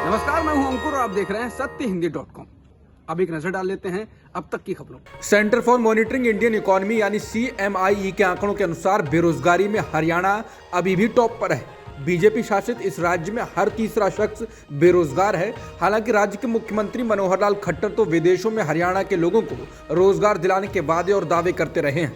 नमस्कार, मैं हूं अंकुर और आप देख रहे हैं सत्यहिंदी.com। अब एक नजर डाल लेते हैं अब तक की खबरों। Centre for monitoring Indian economy यानी CMIE के आंकड़ों के अनुसार बेरोजगारी में हरियाणा अभी भी टॉप पर है। बीजेपी शासित इस राज्य में हर तीसरा शख्स बेरोजगार है। हालांकि राज्य के मुख्यमंत्री मनोहर लाल खट्टर तो विदेशों में हरियाणा के लोगों को रोजगार दिलाने के वादे और दावे करते रहे हैं।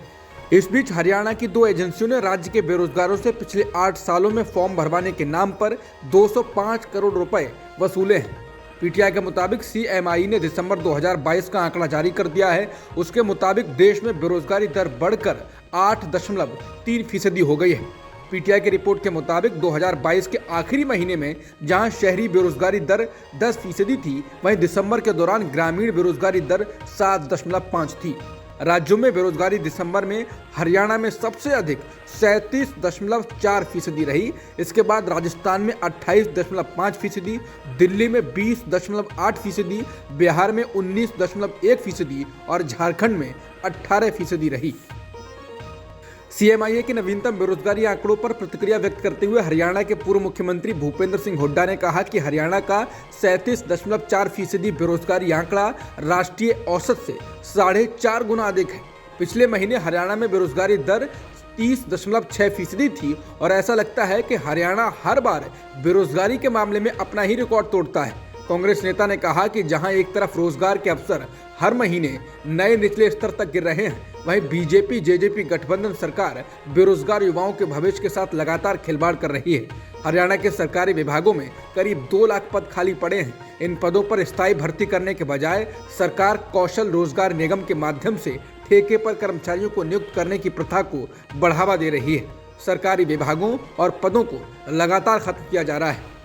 इस बीच हरियाणा की 2 एजेंसियों ने राज्य के बेरोजगारों से पिछले 8 सालों में फॉर्म भरवाने के नाम पर 205 करोड़ रुपए वसूले हैं। पीटीआई के मुताबिक CMI ने दिसंबर 2022 का आंकड़ा जारी कर दिया है। उसके मुताबिक देश में बेरोजगारी दर बढ़कर 8.3% हो गई है। पीटीआई की रिपोर्ट के मुताबिक 2022 के आखिरी महीने में जहां शहरी बेरोजगारी दर 10% थी, वहीं दिसंबर के दौरान ग्रामीण बेरोजगारी दर 7.5 थी। राज्यों में बेरोजगारी दिसंबर में हरियाणा में सबसे अधिक 37.4% रही। इसके बाद राजस्थान में 28.5%, दिल्ली में 20.8%, बिहार में 19.1% और झारखंड में 18% रही। CMIE के नवीनतम बेरोजगारी आंकड़ों पर प्रतिक्रिया व्यक्त करते हुए हरियाणा के पूर्व मुख्यमंत्री भूपेंद्र सिंह हुड्डा ने कहा कि हरियाणा का 37.4% बेरोजगारी आंकड़ा राष्ट्रीय औसत से 4.5 गुना अधिक है। पिछले महीने हरियाणा में बेरोजगारी दर 30.6% थी और ऐसा लगता है कि हरियाणा हर बार बेरोजगारी के मामले में अपना ही रिकॉर्ड तोड़ता है। कांग्रेस नेता ने कहा कि जहां एक तरफ रोजगार के अवसर हर महीने नए निचले स्तर तक गिर रहे हैं, वहीं बीजेपी जेजेपी गठबंधन सरकार बेरोजगार युवाओं के भविष्य के साथ लगातार खिलवाड़ कर रही है। हरियाणा के सरकारी विभागों में करीब 2 लाख पद खाली पड़े हैं। इन पदों पर स्थायी भर्ती करने के बजाय सरकार कौशल रोजगार निगम के माध्यम से ठेके पर कर्मचारियों को नियुक्त करने की प्रथा को बढ़ावा दे रही है। सरकारी विभागों और पदों को लगातार खत्म किया जा रहा है।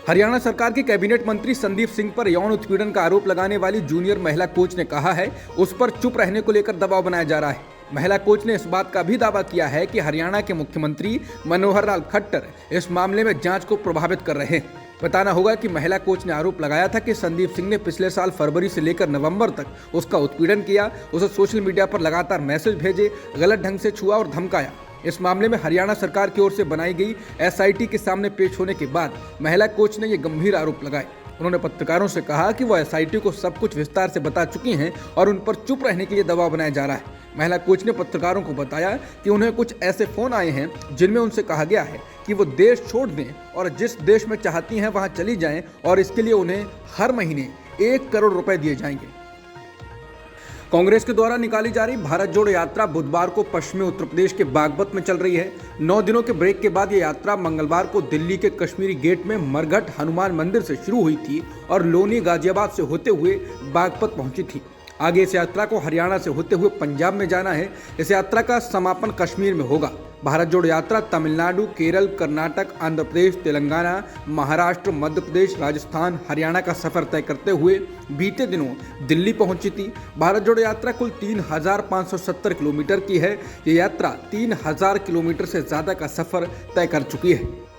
हरियाणा सरकार के कैबिनेट मंत्री संदीप सिंह पर यौन उत्पीड़न का आरोप लगाने वाली जूनियर महिला कोच ने कहा है उस पर चुप रहने को लेकर दबाव बनाया जा रहा है। महिला कोच ने इस बात का भी दावा किया है कि हरियाणा के मुख्यमंत्री मनोहर लाल खट्टर इस मामले में जांच को प्रभावित कर रहे हैं। बताना होगा कि महिला कोच ने आरोप लगाया था कि संदीप सिंह ने पिछले साल फरवरी से लेकर नवंबर तक उसका उत्पीड़न किया, उसे सोशल मीडिया पर लगातार मैसेज भेजे, गलत ढंग से छुआ और धमकाया। इस मामले में हरियाणा सरकार की ओर से बनाई गई SIT के सामने पेश होने के बाद महिला कोच ने ये गंभीर आरोप लगाए। उन्होंने पत्रकारों से कहा कि वो SIT को सब कुछ विस्तार से बता चुकी हैं और उन पर चुप रहने के लिए दबाव बनाया जा रहा है। महिला कोच ने पत्रकारों को बताया कि उन्हें कुछ ऐसे फोन आए हैं जिनमें उनसे कहा गया है कि वो देश छोड़ दें और जिस देश में चाहती हैं वहां चली जाएं और इसके लिए उन्हें हर महीने 1 करोड़ रुपए दिए जाएंगे। कांग्रेस के द्वारा निकाली जा रही भारत जोड़ो यात्रा बुधवार को पश्चिमी उत्तर प्रदेश के बागपत में चल रही है। 9 दिनों के ब्रेक के बाद ये यात्रा मंगलवार को दिल्ली के कश्मीरी गेट में मरघट हनुमान मंदिर से शुरू हुई थी और लोनी गाजियाबाद से होते हुए बागपत पहुंची थी। आगे इस यात्रा को हरियाणा से होते हुए पंजाब में जाना है। इस यात्रा का समापन कश्मीर में होगा। भारत जोड़ो यात्रा तमिलनाडु, केरल, कर्नाटक, आंध्र प्रदेश, तेलंगाना, महाराष्ट्र, मध्य प्रदेश, राजस्थान, हरियाणा का सफर तय करते हुए बीते दिनों दिल्ली पहुंची थी। भारत जोड़ो यात्रा कुल 3,570 किलोमीटर की है। ये यात्रा 3,000 किलोमीटर से ज्यादा का सफर तय कर चुकी है।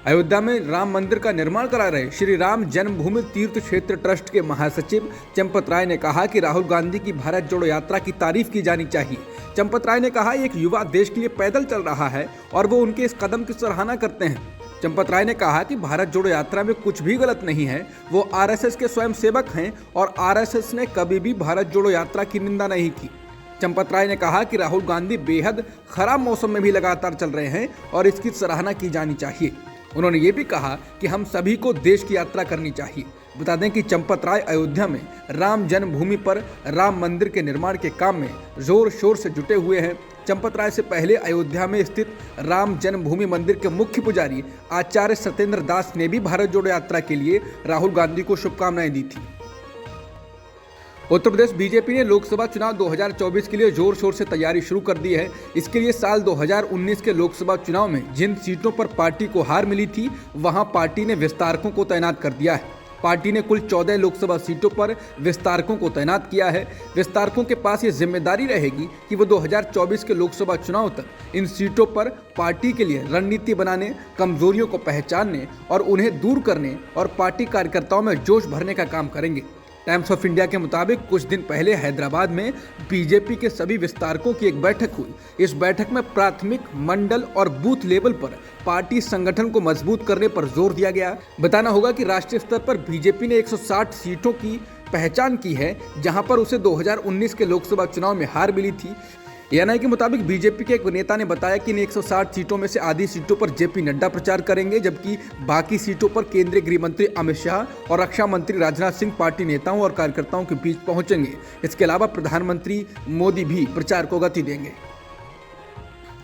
अयोध्या में राम मंदिर का निर्माण करा रहे श्री राम जन्मभूमि तीर्थ क्षेत्र ट्रस्ट के महासचिव चंपत राय ने कहा कि राहुल गांधी की भारत जोड़ो यात्रा की तारीफ की जानी चाहिए। चंपत राय ने कहा एक युवा देश के लिए पैदल चल रहा है और वो उनके इस कदम की सराहना करते हैं। चंपत राय ने कहा कि भारत जोड़ो यात्रा में कुछ भी गलत नहीं है। वो RSS के स्वयं सेवक हैं और RSS ने कभी भी भारत जोड़ो यात्रा की निंदा नहीं की। चंपत राय ने कहा कि राहुल गांधी बेहद खराब मौसम में भी लगातार चल रहे हैं और इसकी सराहना की जानी चाहिए। उन्होंने ये भी कहा कि हम सभी को देश की यात्रा करनी चाहिए। बता दें कि चंपत राय अयोध्या में राम जन्मभूमि पर राम मंदिर के निर्माण के काम में जोर शोर से जुटे हुए हैं। चंपत राय से पहले अयोध्या में स्थित राम जन्मभूमि मंदिर के मुख्य पुजारी आचार्य सत्येंद्र दास ने भी भारत जोड़ो यात्रा के लिए राहुल गांधी को शुभकामनाएं दी थी। उत्तर प्रदेश बीजेपी ने लोकसभा चुनाव 2024 के लिए जोर शोर से तैयारी शुरू कर दी है। इसके लिए साल 2019 के लोकसभा चुनाव में जिन सीटों पर पार्टी को हार मिली थी, वहां पार्टी ने विस्तारकों को तैनात कर दिया है। पार्टी ने कुल 14 लोकसभा सीटों पर विस्तारकों को तैनात किया है। विस्तारकों के पास ये जिम्मेदारी रहेगी कि वो 2024 के लोकसभा चुनाव तक इन सीटों पर पार्टी के लिए रणनीति बनाने, कमजोरियों को पहचानने और उन्हें दूर करने और पार्टी कार्यकर्ताओं में जोश भरने का काम करेंगे। टाइम्स ऑफ इंडिया के मुताबिक कुछ दिन पहले हैदराबाद में बीजेपी के सभी विस्तारकों की एक बैठक हुई। इस बैठक में प्राथमिक, मंडल और बूथ लेवल पर पार्टी संगठन को मजबूत करने पर जोर दिया गया। बताना होगा कि राष्ट्रीय स्तर पर बीजेपी ने 160 सीटों की पहचान की है, जहां पर उसे 2019 के लोकसभा चुनाव में हार मिली थी। एएनआई के मुताबिक बीजेपी के एक नेता ने बताया कि इन 160 सीटों में से आधी सीटों पर जेपी नड्डा प्रचार करेंगे, जबकि बाकी सीटों पर केंद्रीय गृह मंत्री अमित शाह और रक्षा मंत्री राजनाथ सिंह पार्टी नेताओं और कार्यकर्ताओं के बीच पहुंचेंगे। इसके अलावा प्रधानमंत्री मोदी भी प्रचार को गति देंगे।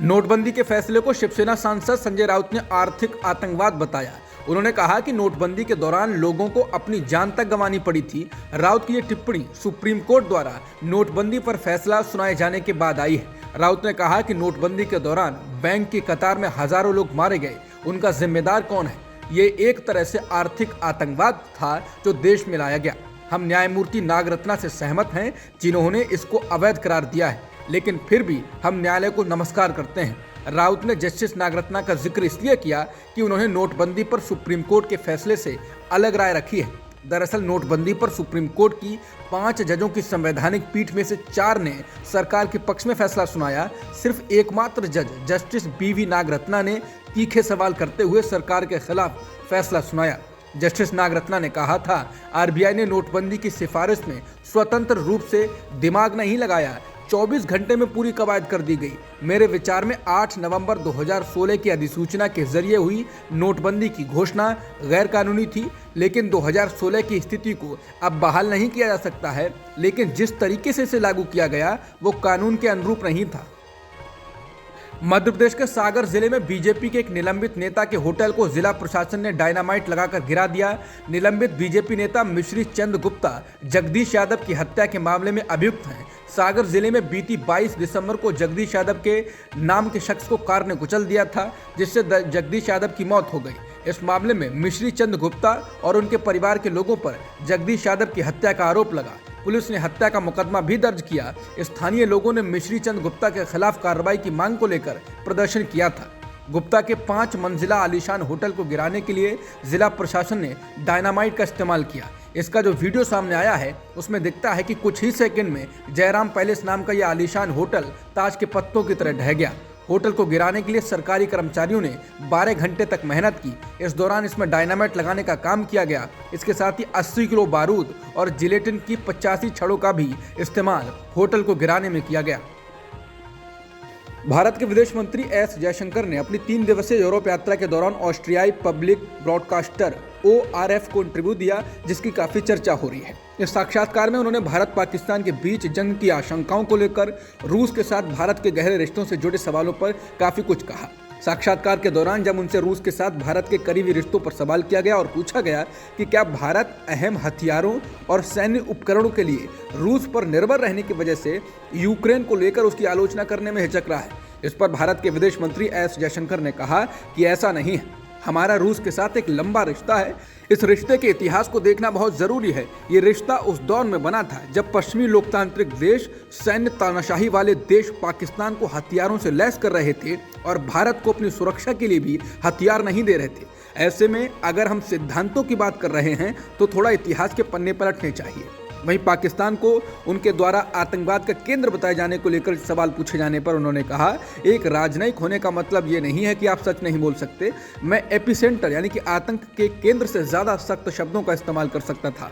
नोटबंदी के फैसले को शिवसेना सांसद संजय राउत ने आर्थिक आतंकवाद बताया। उन्होंने कहा कि नोटबंदी के दौरान लोगों को अपनी जान तक गंवानी पड़ी थी। राउत की ये टिप्पणी सुप्रीम कोर्ट द्वारा नोटबंदी पर फैसला सुनाए जाने के बाद आई है। राउत ने कहा कि नोटबंदी के दौरान बैंक की कतार में हजारों लोग मारे गए, उनका जिम्मेदार कौन है? ये एक तरह से आर्थिक आतंकवाद था जो देश में लाया गया। हम न्यायमूर्ति नागरत्ना से सहमत हैं, जिन्होंने इसको अवैध करार दिया है, लेकिन फिर भी हम न्यायालय को नमस्कार करते हैं। राउत ने जस्टिस नागरत्ना का जिक्र इसलिए किया कि उन्होंने नोटबंदी पर सुप्रीम कोर्ट के फैसले से अलग राय रखी है। दरअसल नोटबंदी पर सुप्रीम कोर्ट की 5 जजों की संवैधानिक पीठ में से 4 ने सरकार के पक्ष में फैसला सुनाया। सिर्फ एकमात्र जज जस्टिस बीवी नागरत्ना ने तीखे सवाल करते हुए सरकार के खिलाफ फैसला सुनाया। जस्टिस नागरत्ना ने कहा था, आरबीआई ने नोटबंदी की सिफारिश में स्वतंत्र रूप से दिमाग नहीं लगाया, 24 घंटे में पूरी कवायद कर दी गई। मेरे विचार में 8 नवंबर 2016 की अधिसूचना के जरिए हुई नोटबंदी की घोषणा गैर कानूनी थी, लेकिन 2016 की स्थिति को अब बहाल नहीं किया जा सकता है। लेकिन जिस तरीके से इसे लागू किया गया वो कानून के अनुरूप नहीं था। मध्य प्रदेश के सागर जिले में बीजेपी के एक निलंबित नेता के होटल को जिला प्रशासन ने डायनामाइट लगाकर गिरा दिया। निलंबित बीजेपी नेता मिश्री चंद गुप्ता जगदीश यादव की हत्या के मामले में अभियुक्त हैं। सागर जिले में बीती 22 दिसंबर को जगदीश यादव के नाम के शख्स को कार ने कुचल दिया था, जिससे जगदीश यादव की मौत हो गई। इस मामले में मिश्री चंद गुप्ता और उनके परिवार के लोगों पर जगदीश यादव की हत्या का आरोप लगा। पुलिस ने हत्या का मुकदमा भी दर्ज किया। स्थानीय लोगों ने मिश्री चंद गुप्ता के खिलाफ कार्रवाई की मांग को लेकर प्रदर्शन किया था। गुप्ता के 5 मंजिला आलीशान होटल को गिराने के लिए जिला प्रशासन ने डायनामाइट का इस्तेमाल किया। इसका जो वीडियो सामने आया है उसमें दिखता है कि कुछ ही सेकंड में जयराम पैलेस नाम का यह आलीशान होटल ताज के पत्तों की तरह ढह गया। होटल को गिराने के लिए सरकारी कर्मचारियों ने 12 घंटे तक मेहनत की। इस दौरान इसमें डायनामाइट लगाने का काम किया गया। इसके साथ ही 80 किलो बारूद और जिलेटिन की 85 छड़ों का भी इस्तेमाल होटल को गिराने में किया गया। भारत के विदेश मंत्री एस जयशंकर ने अपनी 3 दिवसीय यूरोप यात्रा के दौरान ऑस्ट्रियाई पब्लिक ब्रॉडकास्टर ORF को इंटरव्यू दिया, जिसकी काफी चर्चा हो रही है। इस साक्षात्कार में उन्होंने भारत पाकिस्तान के बीच जंग की आशंकाओं को लेकर रूस के साथ भारत के गहरे रिश्तों से जुड़े सवालों पर काफी कुछ कहा। साक्षात्कार के दौरान जब उनसे रूस के साथ भारत के करीबी रिश्तों पर सवाल किया गया और पूछा गया कि क्या भारत अहम हथियारों और सैन्य उपकरणों के लिए रूस पर निर्भर रहने की वजह से यूक्रेन को लेकर उसकी आलोचना करने में हिचक रहा है, इस पर भारत के विदेश मंत्री एस जयशंकर ने कहा कि ऐसा नहीं है। हमारा रूस के साथ एक लंबा रिश्ता है। इस रिश्ते के इतिहास को देखना बहुत जरूरी है। ये रिश्ता उस दौर में बना था जब पश्चिमी लोकतांत्रिक देश सैन्य तानाशाही वाले देश पाकिस्तान को हथियारों से लैस कर रहे थे और भारत को अपनी सुरक्षा के लिए भी हथियार नहीं दे रहे थे। ऐसे में अगर हम सिद्धांतों की बात कर रहे हैं तो थोड़ा इतिहास के पन्ने पलटने चाहिए। वहीं पाकिस्तान को उनके द्वारा आतंकवाद का केंद्र बताए जाने को लेकर सवाल पूछे जाने पर उन्होंने कहा, एक राजनयिक होने का मतलब ये नहीं है कि आप सच नहीं बोल सकते। मैं एपिसेंटर यानी कि आतंक के केंद्र से ज्यादा सख्त शब्दों का इस्तेमाल कर सकता था।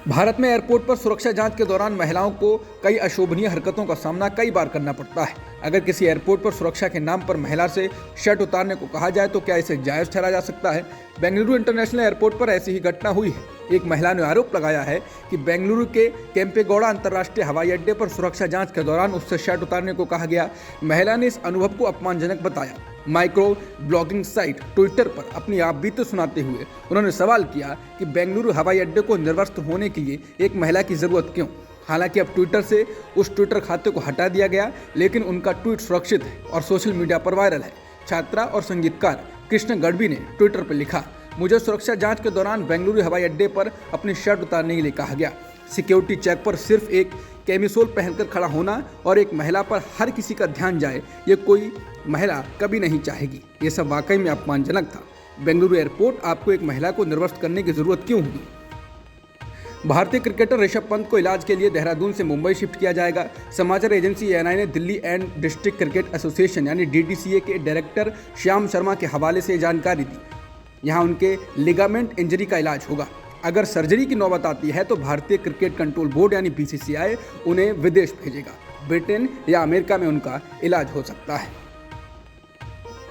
भारत में एयरपोर्ट पर सुरक्षा जांच के दौरान महिलाओं को कई अशोभनीय हरकतों का सामना कई बार करना पड़ता है। अगर किसी एयरपोर्ट पर सुरक्षा के नाम पर महिला से शर्ट उतारने को कहा जाए तो क्या इसे जायज ठहरा जा सकता है? बेंगलुरु इंटरनेशनल एयरपोर्ट पर ऐसी ही घटना हुई है। एक महिला ने आरोप लगाया है कि बेंगलुरु के केम्पेगौड़ा अंतर्राष्ट्रीय हवाई अड्डे पर सुरक्षा जांच के दौरान उससे शर्ट उतारने को कहा गया। महिला ने इस अनुभव को अपमानजनक बताया। माइक्रो ब्लॉगिंग साइट ट्विटर पर अपनी आप बीते सुनाते हुए उन्होंने सवाल किया कि बेंगलुरु हवाई अड्डे को निर्वस्त्र होने के लिए एक महिला की जरूरत क्यों? हालांकि अब ट्विटर से उस ट्विटर खाते को हटा दिया गया, लेकिन उनका ट्वीट सुरक्षित है और सोशल मीडिया पर वायरल है। छात्रा और संगीतकार कृष्ण गढ़वी ने ट्विटर पर लिखा, मुझे सुरक्षा जांच के दौरान बेंगलुरु हवाई अड्डे पर अपनी शर्ट उतारने के लिए कहा गया। सिक्योरिटी चेक पर सिर्फ एक कैमिसोल पहनकर खड़ा होना और एक महिला पर हर किसी का ध्यान जाए, ये कोई महिला कभी नहीं चाहेगी। ये सब वाकई में अपमानजनक था। बेंगलुरु एयरपोर्ट आपको एक महिला को निर्वस्त्र करने की जरूरत क्यों होगी? भारतीय क्रिकेटर ऋषभ पंत को इलाज के लिए देहरादून से मुंबई शिफ्ट किया जाएगा। समाचार एजेंसी एएनआई ने Delhi and district cricket association यानी डीडीसीए के डायरेक्टर श्याम शर्मा के हवाले से जानकारी दी। यहां उनके लिगामेंट इंजरी का इलाज होगा। अगर सर्जरी की नौबत आती है तो भारतीय क्रिकेट कंट्रोल बोर्ड यानी बीसीसीआई उन्हें विदेश भेजेगा। ब्रिटेन या अमेरिका में उनका इलाज हो सकता है।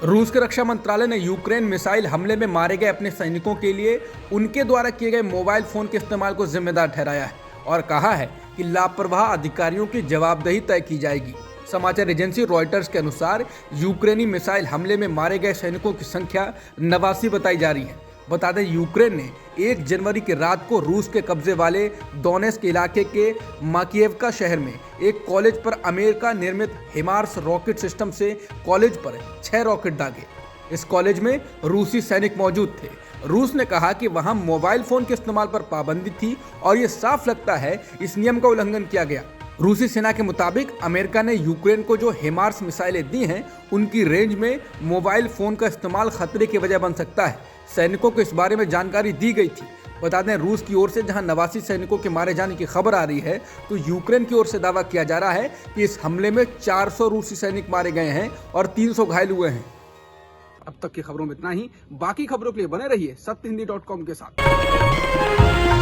रूस के रक्षा मंत्रालय ने यूक्रेन मिसाइल हमले में मारे गए अपने सैनिकों के लिए उनके द्वारा किए गए मोबाइल फोन के इस्तेमाल को जिम्मेदार ठहराया है और कहा है कि लापरवाह अधिकारियों की जवाबदेही तय की जाएगी। समाचार एजेंसी रॉयटर्स के अनुसार यूक्रेनी मिसाइल हमले में मारे गए सैनिकों की संख्या 89 बताई जा रही है। बता दें, यूक्रेन ने 1 जनवरी की रात को रूस के कब्जे वाले दोनेत्स्क इलाके के माकिएवका शहर में एक कॉलेज पर अमेरिका निर्मित हिमार्स रॉकेट सिस्टम से कॉलेज पर 6 रॉकेट दागे। इस कॉलेज में रूसी सैनिक मौजूद थे। रूस ने कहा कि वहां मोबाइल फोन के इस्तेमाल पर पाबंदी थी और ये साफ लगता है इस नियम का उल्लंघन किया गया। रूसी सेना के मुताबिक अमेरिका ने यूक्रेन को जो हिमार्स मिसाइलें दी हैं उनकी रेंज में मोबाइल फोन का इस्तेमाल खतरे की वजह बन सकता है। सैनिकों को इस बारे में जानकारी दी गई थी। बता दें, रूस की ओर से जहां 89 सैनिकों के मारे जाने की खबर आ रही है तो यूक्रेन की ओर से दावा किया जा रहा है कि इस हमले में 400 रूसी सैनिक मारे गए हैं और 300 घायल हुए हैं। अब तक की खबरों में इतना ही। बाकी खबरों के लिए बने रहिए सत्यहिंदी.com के साथ।